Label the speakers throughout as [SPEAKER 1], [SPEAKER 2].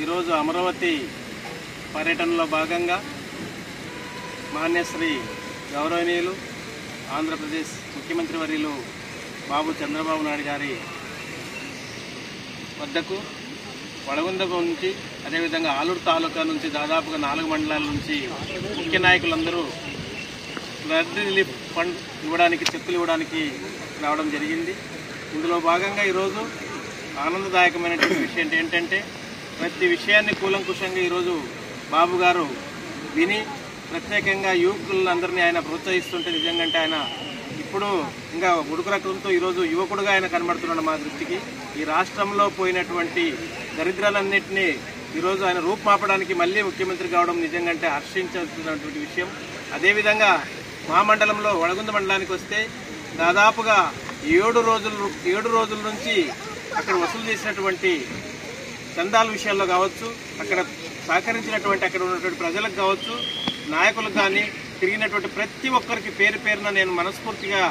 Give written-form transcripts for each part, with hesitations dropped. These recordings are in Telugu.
[SPEAKER 1] ఈరోజు అమరావతి పర్యటనలో భాగంగా మాన్యశ్రీ గౌరవనీయులు ఆంధ్రప్రదేశ్ ముఖ్యమంత్రి వర్యులు బాబు చంద్రబాబు నాయుడు గారి వద్దకు వడగుంద నుంచి అదేవిధంగా ఆలూరు తాలూకా నుంచి దాదాపుగా 4 మండలాల నుంచి ముఖ్య నాయకులందరూ ఫ్లడ్ రిలీఫ్ ఫండ్ ఇవ్వడానికి చెక్కులు ఇవ్వడానికి రావడం జరిగింది. ఇందులో భాగంగా ఈరోజు ఆనందదాయకమైనటువంటి విషయం ఏంటంటే ప్రతి విషయాన్ని కూలంకుషంగా ఈరోజు బాబు గారు విని ప్రత్యేకంగా యువకులందరినీ ఆయన ప్రోత్సహిస్తుంటే నిజంగా ఆయన ఇప్పుడు ఇంకా ఉడుకు రక్తంతో ఈరోజు యువకుడుగా ఆయన కనబడుతున్నాడు మా దృష్టికి. ఈ రాష్ట్రంలో పోయినటువంటి దరిద్రాలన్నింటినీ ఈరోజు ఆయన రూపుమాపడానికి మళ్ళీ ముఖ్యమంత్రి కావడం నిజంగా హర్షించాల్సినటువంటి విషయం. అదేవిధంగా మా మండలంలో వడగుంద మండలానికి వస్తే దాదాపుగా 7 రోజుల నుంచి అక్కడ వసూలు చేసినటువంటి చందాల విషయాల్లో కావచ్చు, అక్కడ సహకరించినటువంటి అక్కడ ఉన్నటువంటి ప్రజలకు కావచ్చు, నాయకులకు కానీ తిరిగినటువంటి ప్రతి ఒక్కరికి పేరు పేరున నేను మనస్ఫూర్తిగా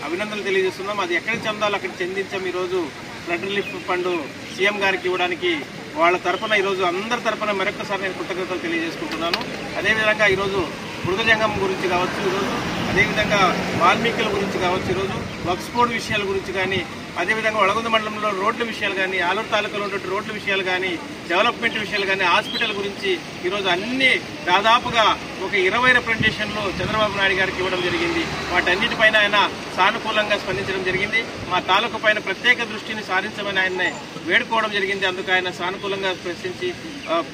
[SPEAKER 1] అభినందనలు తెలియజేస్తున్నాం. అది ఎక్కడికి చెందాలో అక్కడికి చెందించాం. ఈరోజు ఫ్లడ్ రిలీఫ్ ఫండ్ సీఎం గారికి ఇవ్వడానికి వాళ్ళ తరఫున ఈరోజు అందరి తరఫున మరొకసారి నేను కృతజ్ఞతలు తెలియజేసుకుంటున్నాను. అదేవిధంగా ఈరోజు మృగజంగం గురించి కావచ్చు, ఈరోజు అదేవిధంగా వాల్మీకుల గురించి కావచ్చు, ఈరోజు వక్ఫ్ బోర్డు విషయాల గురించి కానీ, అదేవిధంగా వడగుంద మండలంలో రోడ్ల విషయాలు కానీ, ఆలూరు తాలూకాలో ఉన్నటువంటి రోడ్ల విషయాలు కానీ, డెవలప్మెంట్ విషయాలు కానీ, హాస్పిటల్ గురించి ఈరోజు అన్ని దాదాపుగా ఒక 20 రిప్రజెంటేషన్లు చంద్రబాబు నాయుడు గారికి ఇవ్వడం జరిగింది. వాటన్నిటిపైన ఆయన సానుకూలంగా స్పందించడం జరిగింది. మా తాలూకు పైన ప్రత్యేక దృష్టిని సారించమని ఆయన్ని వేడుకోవడం జరిగింది. అందుకు ఆయన సానుకూలంగా స్పందించి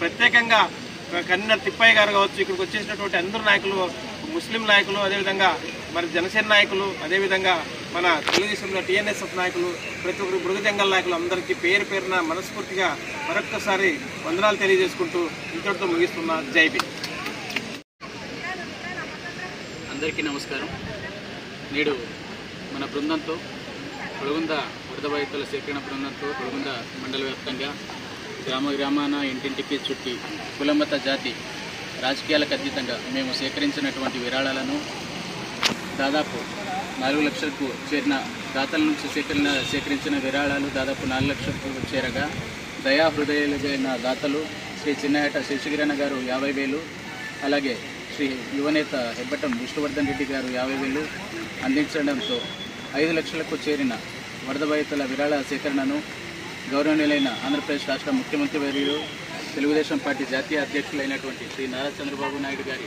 [SPEAKER 1] ప్రత్యేకంగా కన్వీనర్ తిప్పయ్య గారు కావచ్చు, ఇక్కడికి వచ్చేసినటువంటి అందరు నాయకులు, ముస్లిం నాయకులు, అదేవిధంగా మరి జనసేన నాయకులు, అదేవిధంగా మన తెలుగుదేశంలో టీఎన్ఎస్ఎఫ్ నాయకులు, ప్రతి ఒక్కరు మృగజంగల్ నాయకులు అందరికీ పేరు పేరున మనస్ఫూర్తిగా మరొక్కసారి వందనాలు తెలియజేసుకుంటూ ఇంతటితో ముగిస్తున్నా. జై భీమ్.
[SPEAKER 2] అందరికీ నమస్కారం. నేడు మన బృందంతో వడగుంద వరద బాధితుల సేకరణ బృందంతో వడగుంద మండల వ్యాప్తంగా గ్రామాన ఇంటింటికి చుట్టి కులమత జాతి రాజకీయాలకు అతీతంగా మేము సేకరించినటువంటి విరాళాలను దాదాపు 4 లక్షలకు చేరిన దాతల నుంచి సేకరించిన విరాళాలు దాదాపు 4 లక్షలకు చేరగా దయా హృదయాలైన దాతలు శ్రీ చిన్నహేట శశికిరణ్ గారు 50,000, అలాగే శ్రీ యువనేత హెబ్బటం విష్ణువర్ధన్ రెడ్డి గారు 50,000 అందించడంతో 5 లక్షలకు చేరిన వరద బాధితుల విరాళ సేకరణను గౌరవనీయులైన ఆంధ్రప్రదేశ్ రాష్ట్ర ముఖ్యమంత్రి వర్యులు తెలుగుదేశం పార్టీ జాతీయ అధ్యక్షులైనటువంటి శ్రీ నారా చంద్రబాబు నాయుడు గారి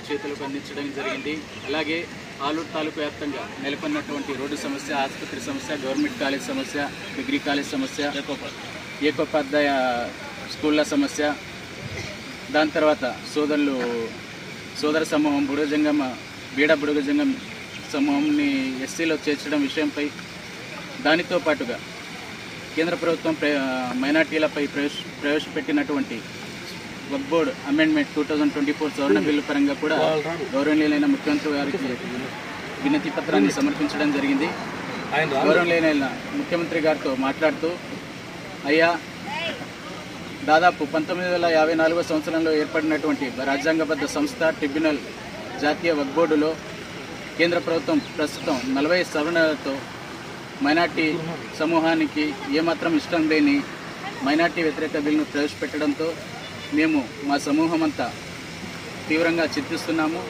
[SPEAKER 2] చేతులకు అందించడం జరిగింది. అలాగే ఆలూరు తాలూకు వ్యాప్తంగా నెలకొన్నటువంటి రోడ్డు సమస్య, ఆసుపత్రి సమస్య, గవర్నమెంట్ కాలేజ్ సమస్య, డిగ్రీ కాలేజ్ సమస్య, ఏకోపాధ్యాయ స్కూళ్ళ సమస్య, దాని తర్వాత సోదర సమూహం బీడ బుడుగజంగం సమూహంని ఎస్సీలో చేర్చడం విషయంపై, దానితో పాటుగా కేంద్ర ప్రభుత్వం మైనార్టీలపై ప్రవేశపెట్టినటువంటి వక్ఫ్ బోర్డ్ అమెండ్మెంట్ 2024 సవరణ బిల్లు పరంగా కూడా గౌరవనీయులైన ముఖ్యమంత్రి గారికి వినతి పత్రాన్ని సమర్పించడం జరిగింది. గౌరవనీయులైన ముఖ్యమంత్రి గారితో మాట్లాడుతూ, అయ్యా, దాదాపు 1954 సంవత్సరంలో ఏర్పడినటువంటి రాజ్యాంగబద్ధ సంస్థ ట్రిబ్యునల్ జాతీయ వక్ఫ్ బోర్డులో కేంద్ర ప్రభుత్వం ప్రస్తుతం 40 సవరణలతో మైనార్టీ సమూహానికి ఏమాత్రం ఇష్టం లేని మైనార్టీ వ్యతిరేక బిల్లును ప్రవేశపెట్టడంతో మేము మా సమూహం అంతా తీవ్రంగా చింతిస్తున్నాము.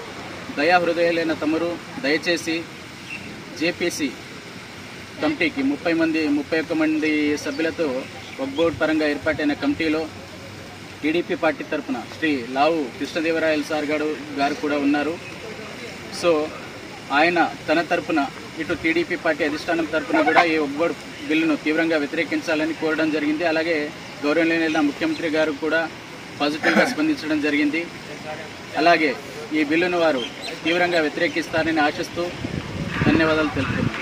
[SPEAKER 2] దయా హృదయాలైన తమరు దయచేసి జేపీసీ కమిటీకి 31 మంది సభ్యులతో వక్ఫ్ బోర్డు పరంగా ఏర్పాటైన కమిటీలో టీడీపీ పార్టీ తరఫున శ్రీ లావు కృష్ణదేవరాయలు సార్ గారు కూడా ఉన్నారు. సో ఆయన తన తరఫున ఇటు టీడీపీ పార్టీ అధిష్టానం తరఫున కూడా ఈ వక్ఫ్ బోర్డు బిల్లును తీవ్రంగా వ్యతిరేకించాలని కోరడం జరిగింది. అలాగే గౌరవనీయులైన ముఖ్యమంత్రి గారు కూడా పాజిటివ్గా స్పందించడం జరిగింది. అలాగే ఈ బిల్లును వారు తీవ్రంగా వ్యతిరేకిస్తారని ఆశిస్తూ ధన్యవాదాలు తెలుపుతున్నాను.